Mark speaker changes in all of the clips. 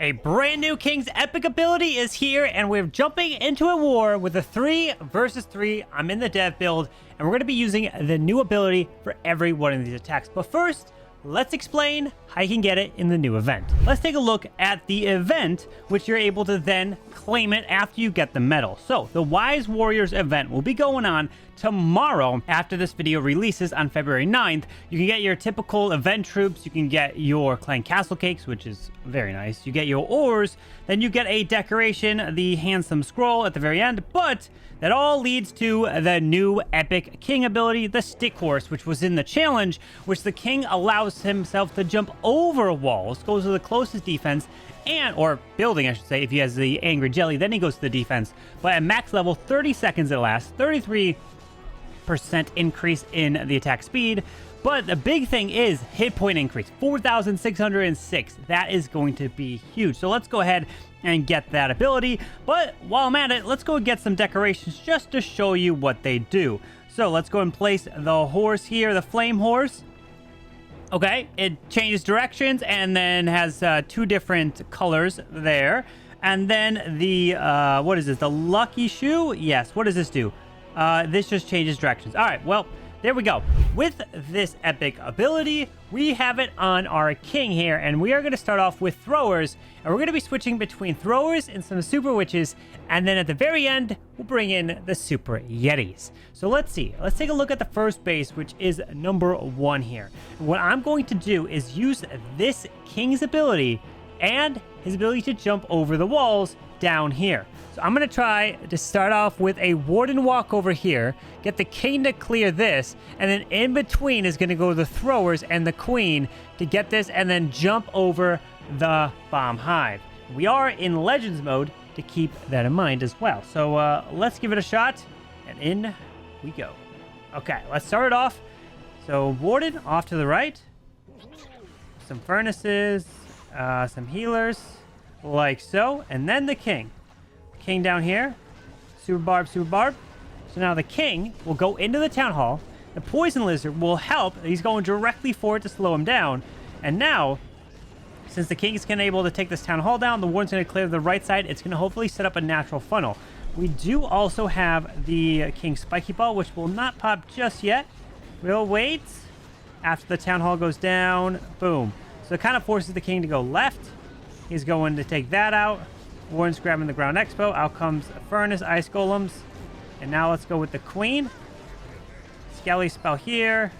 Speaker 1: A brand new King's epic ability is here, and we're jumping into a war with a 3 versus 3. I'm in the dev build, and we're going to be using the new ability for every one of these attacks. But first, let's explain how you can get it in the new event. Let's take a look at the event, which you're able to then claim it after you get the medal. So, the Wise Warriors event will be going on tomorrow after this video releases on February 9th. You can get your typical event troops, you can get your clan castle cakes, which is very nice. You get your ores, then you get a decoration, the handsome scroll at the very end, but that all leads to the new epic king ability, the stick horse, which was in the challenge, which the king allows himself to jump over walls, goes to the closest defense, or building, I should say. If he has the angry jelly, then he goes to the defense. But at max level, 30 seconds it lasts, 33% increase in the attack speed. But the big thing is hit point increase, 4,606. That is going to be huge. So let's go ahead and get that ability. But while I'm at it, let's go and get some decorations just to show you what they do. So let's go and place the horse here, the flame horse. Okay, it changes directions and then has 2 different colors there. And then the, what is this? The lucky shoe? Yes, what does this do? This just changes directions. All right, well, there we go. With this epic ability, we have it on our king here, and we are going to start off with throwers, and we're going to be switching between throwers and some super witches, and then at the very end, we'll bring in the super yetis. So let's see. Let's take a look at the first base, which is number 1 here. What I'm going to do is use this king's ability and his ability to jump over the walls down here. So I'm going to try to start off with a warden walk over here, get the king to clear this, and then in between is going to go the throwers and the queen to get this, and then jump over the bomb hive. We are in legends mode to keep that in mind as well. So let's give it a shot, and in we go. Okay, let's start it off. So warden off to the right, some furnaces, some healers, like so, and then the king. King down here, super barb, super barb. So now the king will go into the town hall. The poison lizard will help. He's going directly for it to slow him down. And now, since the king is going to be able to take this town hall down, the warden's going to clear the right side. It's going to hopefully set up a natural funnel. We do also have the king's spiky ball, which will not pop just yet. We'll wait. After the town hall goes down, boom. So it kind of forces the king to go left. He's going to take that out. Warden's grabbing the ground expo. Out comes a furnace, ice golems. And now let's go with the queen. Skelly spell here.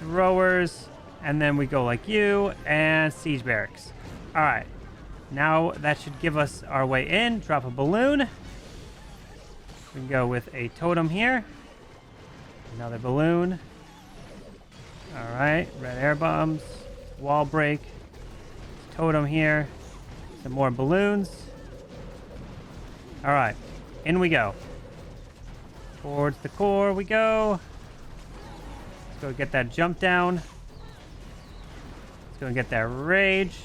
Speaker 1: Throwers. And then we go like you. And siege barracks. Alright. Now that should give us our way in. Drop a balloon. We can go with a totem here. Another balloon. Alright. Red air bombs. Wall break. Totem here. Some more balloons. All right, in we go. Towards the core we go. Let's go get that jump down. Let's go and get that rage.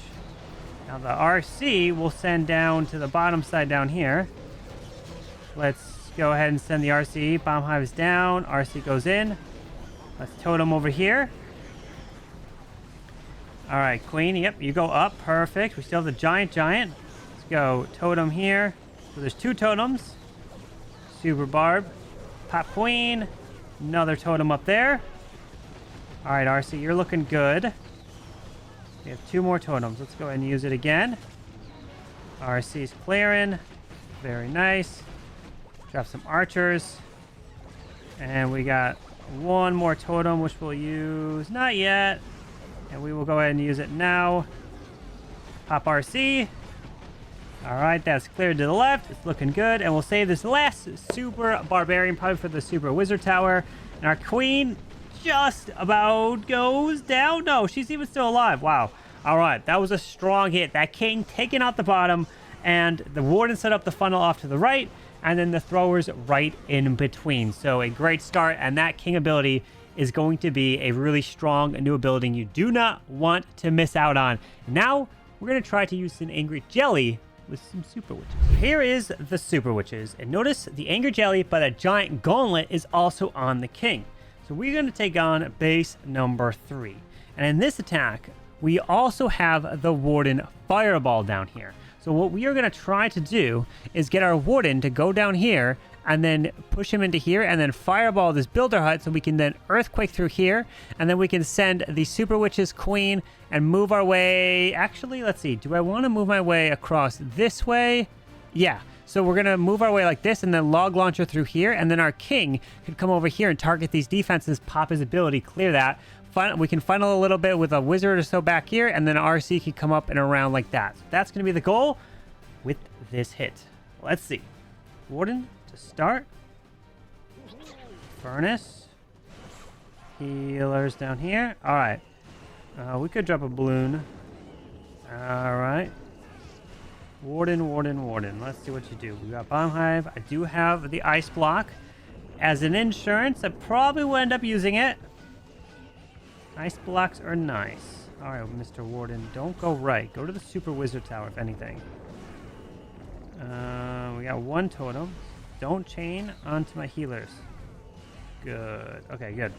Speaker 1: Now the RC will send down to the bottom side down here. Let's go ahead and send the RC. Bomb hive is down. RC goes in. Let's totem over here. All right, queen. Yep, you go up. Perfect. We still have the giant. Let's go totem here. So there's 2 totems. Super barb. Pop queen. Another totem up there. All right, RC, you're looking good. We have 2 more totems. Let's go ahead and use it again. RC's clearing. Very nice. Drop some archers. And we got 1 more totem, which we'll use. Not yet. And we will go ahead and use it now. Pop RC. All right, that's cleared to the left. It's looking good. And we'll save this last super barbarian probably for the super wizard tower. And our queen just about goes down. No, she's even still alive. Wow. All right, that was a strong hit. That king taking out the bottom. And the warden set up the funnel off to the right. And then the throwers right in between. So a great start. And that king ability is going to be a really strong new ability you do not want to miss out on. Now, we're going to try to use an angry jelly with some super witches. Here is the super witches, and notice the angry jelly but a giant gauntlet is also on the king. So we're going to take on base number 3. And in this attack, we also have the Warden Fireball down here. So what we are going to try to do is get our Warden to go down here and then push him into here and then fireball this builder hut so we can then earthquake through here, and then we can send the Super Witch's Queen and move our way. Actually, let's see. Do I want to move my way across this way? Yeah. So we're going to move our way like this and then log launcher through here, and then our king could come over here and target these defenses, pop his ability, clear that. We can funnel a little bit with a wizard or so back here, and then RC can come up and around like that. So that's going to be the goal with this hit. Let's see. Warden to start. Furnace. Healers down here. All right. We could drop a balloon. All right. Warden. Let's see what you do. We got Bomb Hive. I do have the ice block. As an insurance, I probably will end up using it. Ice blocks are nice. All right, Mr. Warden, don't go right. Go to the Super Wizard Tower, if anything. We got one totem. Don't chain onto my healers. Good. Okay, good.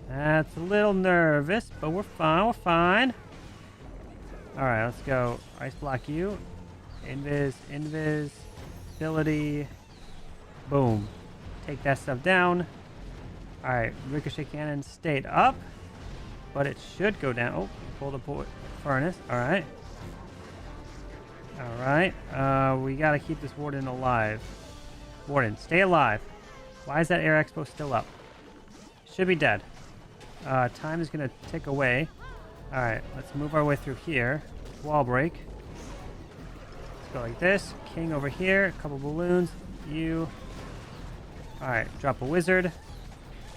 Speaker 1: That's a little nervous, but we're fine. All right, let's go. Ice block you. Invis. Ability. Boom. Take that stuff down. All right, ricochet cannon stayed up, but it should go down. Oh, pull the furnace. All right. We got to keep this Warden alive. Warden, stay alive. Why is that air expo still up? Should be dead. Time is going to tick away. All right, let's move our way through here. Wall break. Let's go like this. King over here. A couple balloons. You. All right, drop a wizard.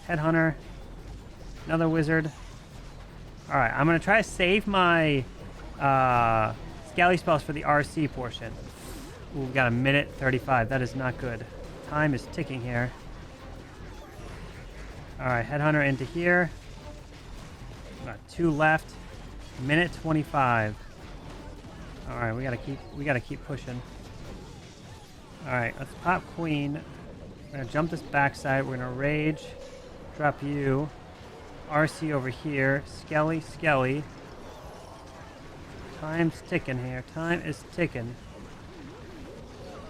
Speaker 1: Headhunter. Another wizard. All right, I'm going to try to save my Scally spells for the RC portion. Ooh, we've got a minute 35. That is not good. Time is ticking here. All right, Headhunter into here. Got 2 left. Minute 25. All right, we gotta keep pushing. All right, let's pop Queen. We're gonna jump this backside. We're gonna rage. Drop you. RC over here. Skelly. Time's ticking here. Time is ticking.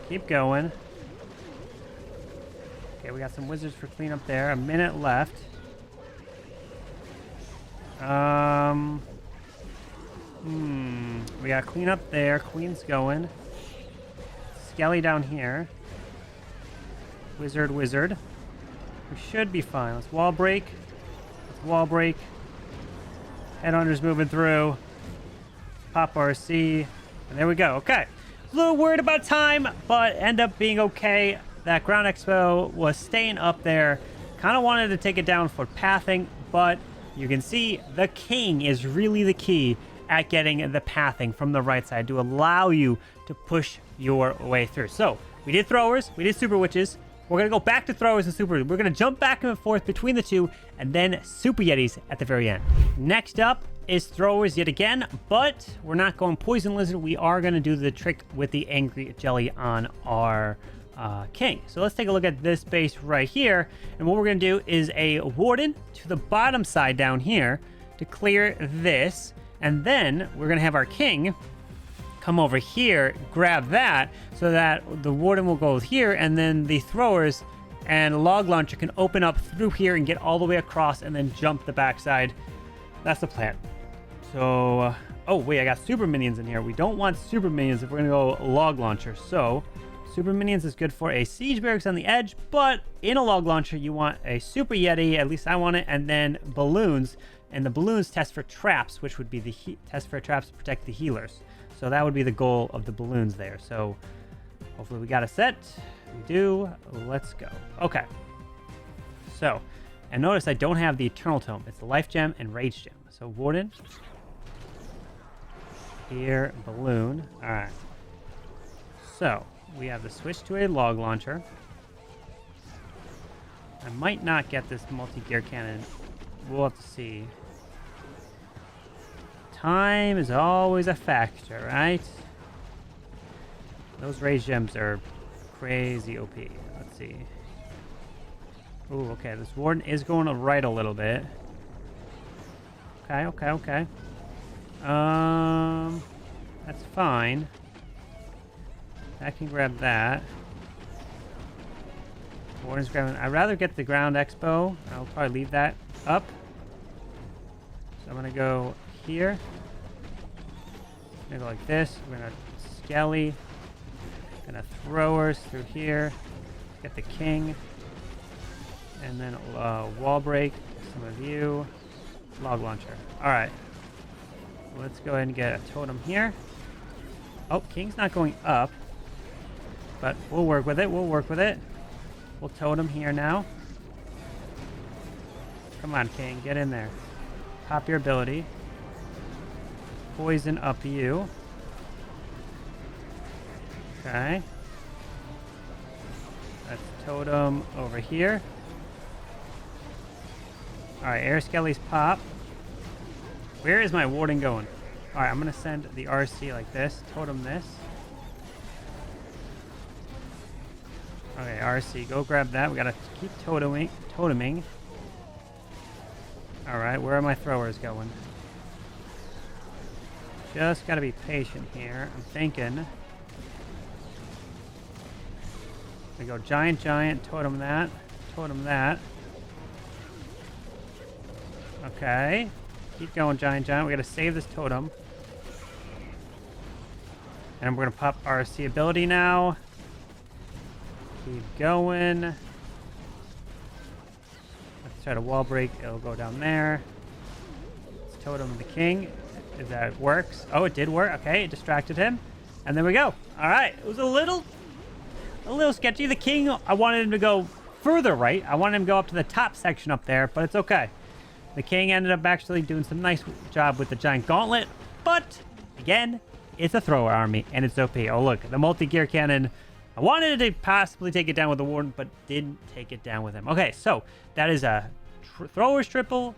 Speaker 1: Keep going. Okay, we got some wizards for cleanup there. A minute left. We got cleanup there. Queen's going. Skelly down here. Wizard. We should be fine. Let's wall break. Headhunter's moving through. Pop RC. And there we go. Okay. A little worried about time, but end up being okay. That ground expo was staying up there. Kind of wanted to take it down for pathing, but you can see the king is really the key at getting the pathing from the right side to allow you to push your way through. So we did throwers, we did super witches. We're going to go back to throwers and super. We're going to jump back and forth between the two, and then super yetis at the very end. Next up is throwers yet again, but we're not going poison lizard. We are going to do the trick with the angry jelly on our king. So let's take a look at this base right here, and what we're going to do is a warden to the bottom side down here to clear this, and then we're going to have our king come over here, grab that, so that the warden will go here, and then the throwers and log launcher can open up through here and get all the way across and then jump the backside. That's the plan. So oh wait, I got super minions in here. We don't want super minions if we're gonna go log launcher. So super minions is good for a siege barracks on the edge, but in a log launcher you want a super yeti, at least I want it, and then balloons, and the balloons test for traps, which would be the test for traps to protect the healers. So that would be the goal of the balloons there. So hopefully we got a set. We do. Let's go. Okay. So, and notice I don't have the Eternal Tome. It's the Life Gem and Rage Gem. So Warden. Here, balloon. All right. So we have the switch to a log launcher. I might not get this multi-gear cannon. We'll have to see. Time is always a factor, right? Those Rage Gems are crazy OP. Let's see. Ooh, okay. This Warden is going to right a little bit. Okay. That's fine. I can grab that. Warden's grabbing. I'd rather get the ground expo. I'll probably leave that up. So I'm gonna go here. I'm gonna go like this. We're gonna skelly. Gonna throwers through here. Get the king. And then wall break. Some of you. Log launcher. Alright. Let's go ahead and get a totem here. Oh, king's not going up. But we'll work with it. We'll work with it. We'll totem here now. Come on, king. Get in there. Pop your ability. Poison up you. Okay. Let's totem over here. Alright, air skellies pop. Where is my warden going? Alright, I'm going to send the RC like this. Totem this. Okay, RC, go grab that. We got to keep toteming. Alright, where are my throwers going? Just got to be patient here. I'm thinking. We go giant, totem that. Totem that. Okay. Keep going, giant. We gotta save this totem. And we're gonna pop RC ability now. Keep going. Let's try to wall break. It'll go down there. Let's totem the king. If that works. Oh, it did work. Okay, it distracted him. And there we go. Alright. It was a little sketchy. The king, I wanted him to go further right. I wanted him to go up to the top section up there, but it's okay. The king ended up actually doing some nice job with the giant gauntlet, but again, it's a thrower army and it's OP. Oh look, the multi-gear cannon. I wanted to possibly take it down with the warden, but didn't take it down with him. Okay, so that is a thrower triple,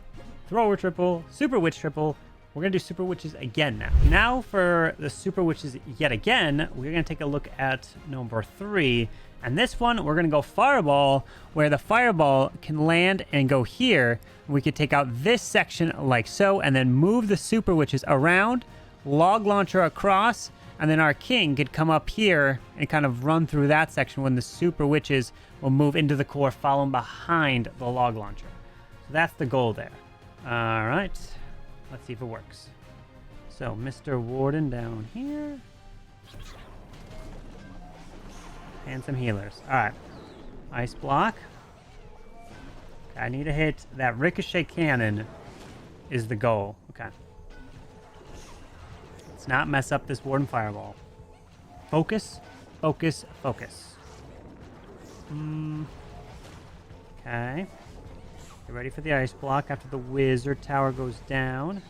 Speaker 1: super witch triple. We're gonna do super witches again now. Now for the super witches yet again, we're gonna take a look at number 3. And this one, we're going to go fireball, where the fireball can land and go here. We could take out this section like so, and then move the super witches around, log launcher across, and then our king could come up here and kind of run through that section when the super witches will move into the core, following behind the log launcher. So that's the goal there. All right, let's see if it works. So Mr. Warden down here. And some healers. Alright. Ice block. I need to hit that ricochet cannon is the goal. Okay. Let's not mess up this warden fireball. Focus. Focus. Focus. Okay. Get ready for the ice block after the wizard tower goes down.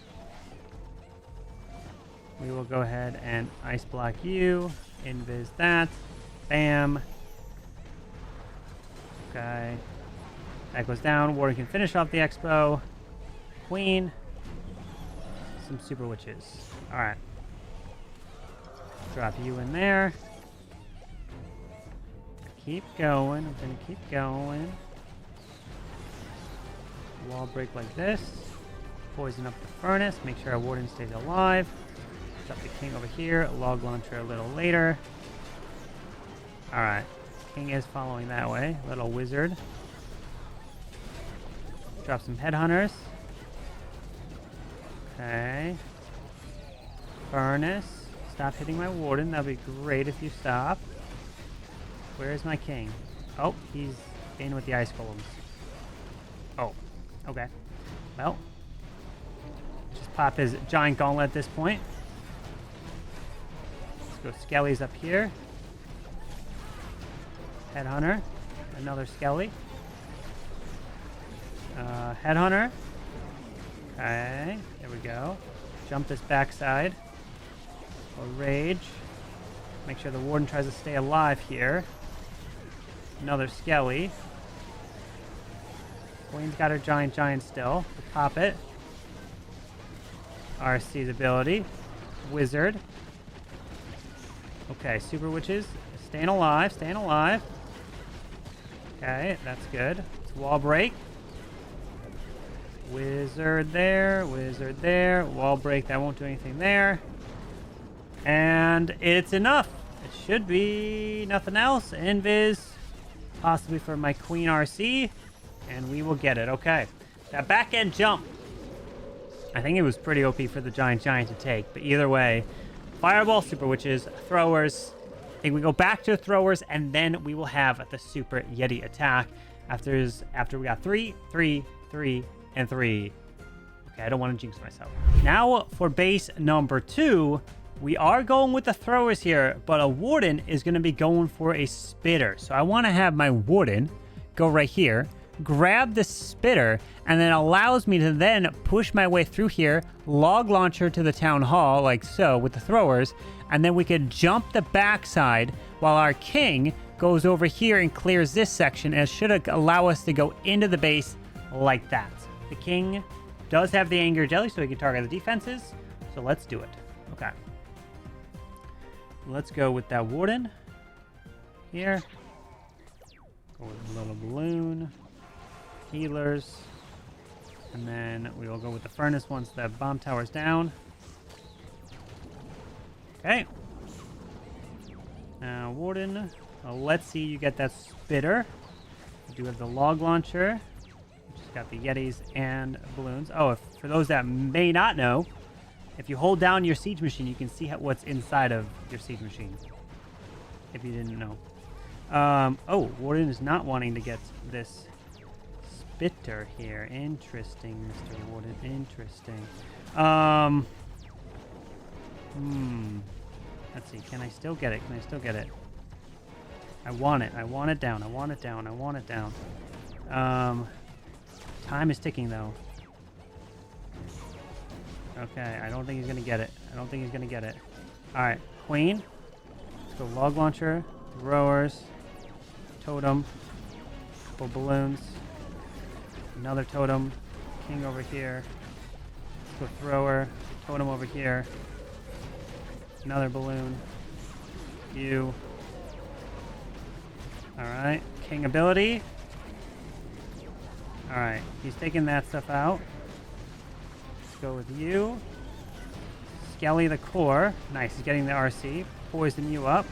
Speaker 1: We will go ahead and ice block you. Invis that. Bam. Okay. That goes down. Warden can finish off the expo. Queen. Some super witches. Alright. Drop you in there. Keep going. I'm going to keep going. Wall break like this. Poison up the furnace. Make sure our warden stays alive. Drop the king over here. Log launcher a little later. Alright. King is following that way. Little wizard. Drop some headhunters. Okay. Furnace. Stop hitting my warden. That'd be great if you stop. Where's my king? Oh, he's in with the ice golems. Oh. Okay. Well. Just pop his giant gauntlet at this point. Let's go skellies up here. Headhunter. Another skelly. Headhunter. Okay. There we go. Jump this backside. Or rage. Make sure the warden tries to stay alive here. Another skelly. Queen's got her giant still. We'll pop it. RC's ability. Wizard. Okay, super witches. Staying alive, staying alive. Okay, that's good. It's wall break. Wizard there. Wizard there. Wall break. That won't do anything there. And it's enough. It should be nothing else. Invis. Possibly for my Queen RC. And we will get it. Okay. That back end jump. I think it was pretty OP for the giant to take. But either way. Fireball, Super Witches, Throwers. I think we go back to Throwers. And then we will have the Super Yeti attack. After we got 3, 3, 3, and 3. Okay, I don't want to jinx myself. Now for base number 2. We are going with the Throwers here, but a Warden is going to be going for a Spitter. So I want to have my Warden go right here, grab the Spitter, and then allows me to then push my way through here, log launcher to the Town Hall, like so, with the Throwers, and then we could jump the backside while our King goes over here and clears this section, and it should allow us to go into the base like that. The King does have the Anger Jelly, so he can target the defenses, so let's do it. Okay. Let's go with that Warden here. Go with a little balloon, healers, and then we will go with the furnace once the bomb tower's down. Okay. Now, Warden, let's see you get that Spitter. We do have the log launcher, which has got the Yetis and balloons. Oh, for those that may not know, if you hold down your siege machine, you can see what's inside of your siege machine. If you didn't know. Oh, Warden is not wanting to get this Spitter here. Interesting, Mr. Warden. Interesting. Let's see. Can I still get it? Can I still get it? I want it. I want it down. I want it down. I want it down. Time is ticking, though. Okay, I don't think he's going to get it. I don't think he's going to get it. All right, Queen. Let's go log launcher, Throwers, Totem, couple balloons, another Totem, King over here. Let's go Thrower, Totem over here, another balloon, you. All right, King ability. All right, he's taking that stuff out. Go with you. Skelly the core. Nice, he's getting the RC. Poison you up.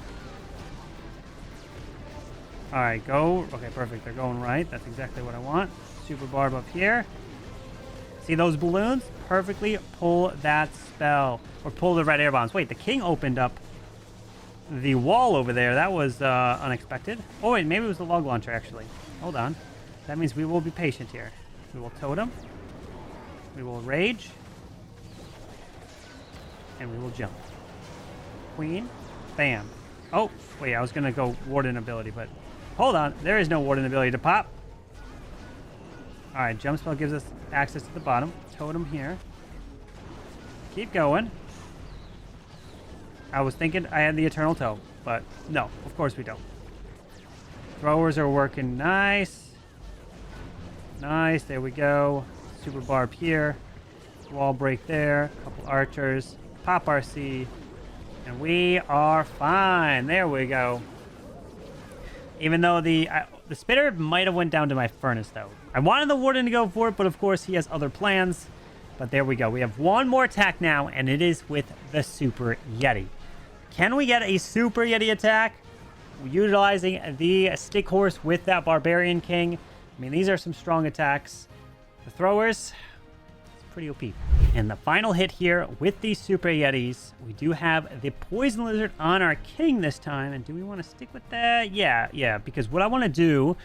Speaker 1: Alright, go. Okay, perfect. They're going right. That's exactly what I want. Super barb up here. See those balloons? Perfectly pull that spell. Or pull the red air bombs. Wait, the King opened up the wall over there. That was unexpected. Oh, wait, maybe it was the log launcher, actually. Hold on. That means we will be patient here. We will totem. We will rage. And we will jump. Queen. Bam. Oh, wait, I was going to go Warden ability, but hold on. There is no Warden ability to pop. All right, jump spell gives us access to the bottom. Totem here. Keep going. I was thinking I had the Eternal Toe, but no, of course we don't. Throwers are working nice. Nice, there we go. Super barb here. Wall break there. Couple archers. Pop RC. And we are fine. There we go. Even though the Spitter might have went down to my furnace, though. I wanted the Warden to go for it, but of course he has other plans. But there we go. We have one more attack now, and it is with the Super Yeti. Can we get a Super Yeti attack? Utilizing the Stick Horse with that Barbarian King. I mean, these are some strong attacks. The Throwers, it's pretty OP. And the final hit here with these Super Yetis, we do have the Poison Lizard on our King this time. And do we want to stick with that? Yeah, because what I want to do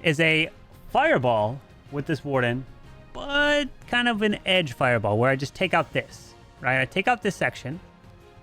Speaker 1: is a Fireball with this Warden, but kind of an edge Fireball where I just take out this, right? I take out this section.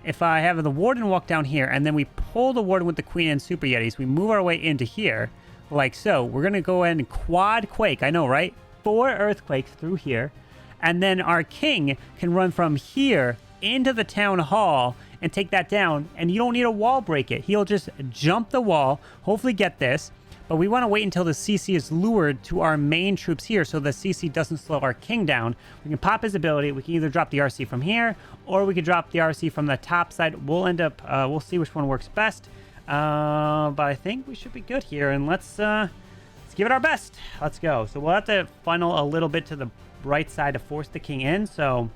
Speaker 1: If I have the Warden walk down here, and then we pull the Warden with the Queen and Super Yetis, we move our way into here, like so. We're going to go ahead and quad Quake. I know, right? 4 Earthquakes through here. And then our King can run from here into the Town Hall and take that down. And you don't need a wall break it. He'll just jump the wall, hopefully get this. But we want to wait until the CC is lured to our main troops here so the CC doesn't slow our King down. We can pop his ability. We can either drop the RC from here, or we can drop the RC from the top side. We'll end up, we'll see which one works best. But I think we should be good here. And let's give it our best. Let's go. So we'll have to funnel a little bit to the right side to force the king in. So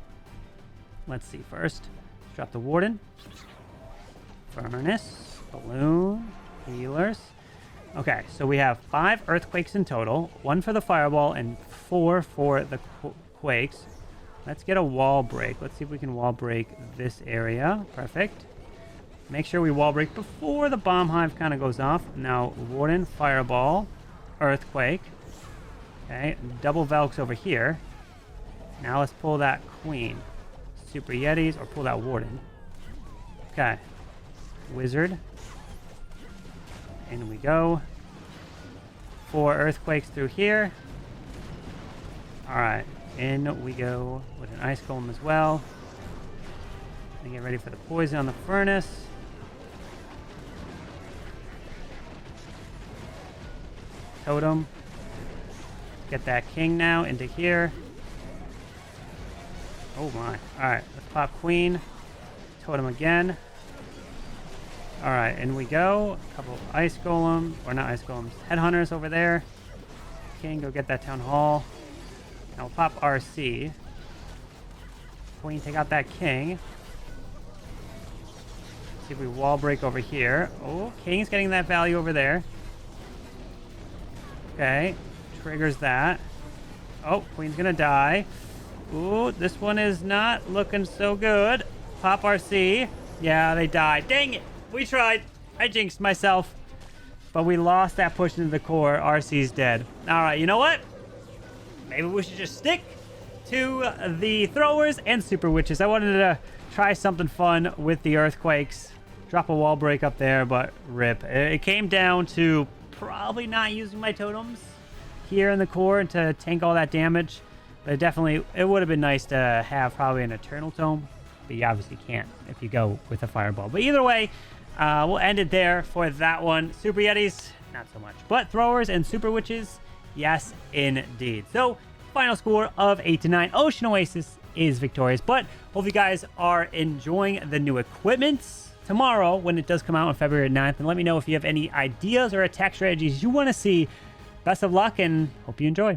Speaker 1: let's see first. Let's drop the warden. Furnace, balloon, healers. Okay, so we have 5 earthquakes in total, 1 for the fireball and 4 for the quakes. Let's get a wall break. Let's see if we can wall break this area. Perfect. Make sure we wall break before the bomb hive kind of goes off. Now, warden, fireball, earthquake. Okay, double Velks over here. Now let's pull that queen. Super Yetis, or pull that warden. Okay. Wizard. In we go. 4 earthquakes through here. Alright, in we go with an ice golem as well. And get ready for the poison on the furnace. Totem. Get that king now into here. Oh my. Alright, let's pop queen. Totem again. Alright, in we go. A couple of ice golem, or not ice golems, headhunters over there. King, go get that town hall. Now we'll pop RC. Queen, take out that king. See if we wall break over here. Oh, king's getting that value over there. Okay, triggers that. Oh, queen's gonna die. Ooh, this one is not looking so good. Pop RC. Yeah, they died. Dang it! We tried. I jinxed myself. But we lost that push into the core. RC's dead. Alright, you know what? Maybe we should just stick to the throwers and super witches. I wanted to try something fun with the earthquakes. Drop a wall break up there, but rip. It came down to probably not using my totems here in the core to tank all that damage. But it would have been nice to have probably an Eternal Tome. But you obviously can't if you go with a Fireball. But either way, we'll end it there for that one. Super Yetis, not so much. But Throwers and Super Witches, yes, indeed. So, final score of 8-9. Ocean Oasis is victorious. But hope you guys are enjoying the new equipment tomorrow when it does come out on February 9th. And let me know if you have any ideas or attack strategies you want to see. Best of luck and hope you enjoy.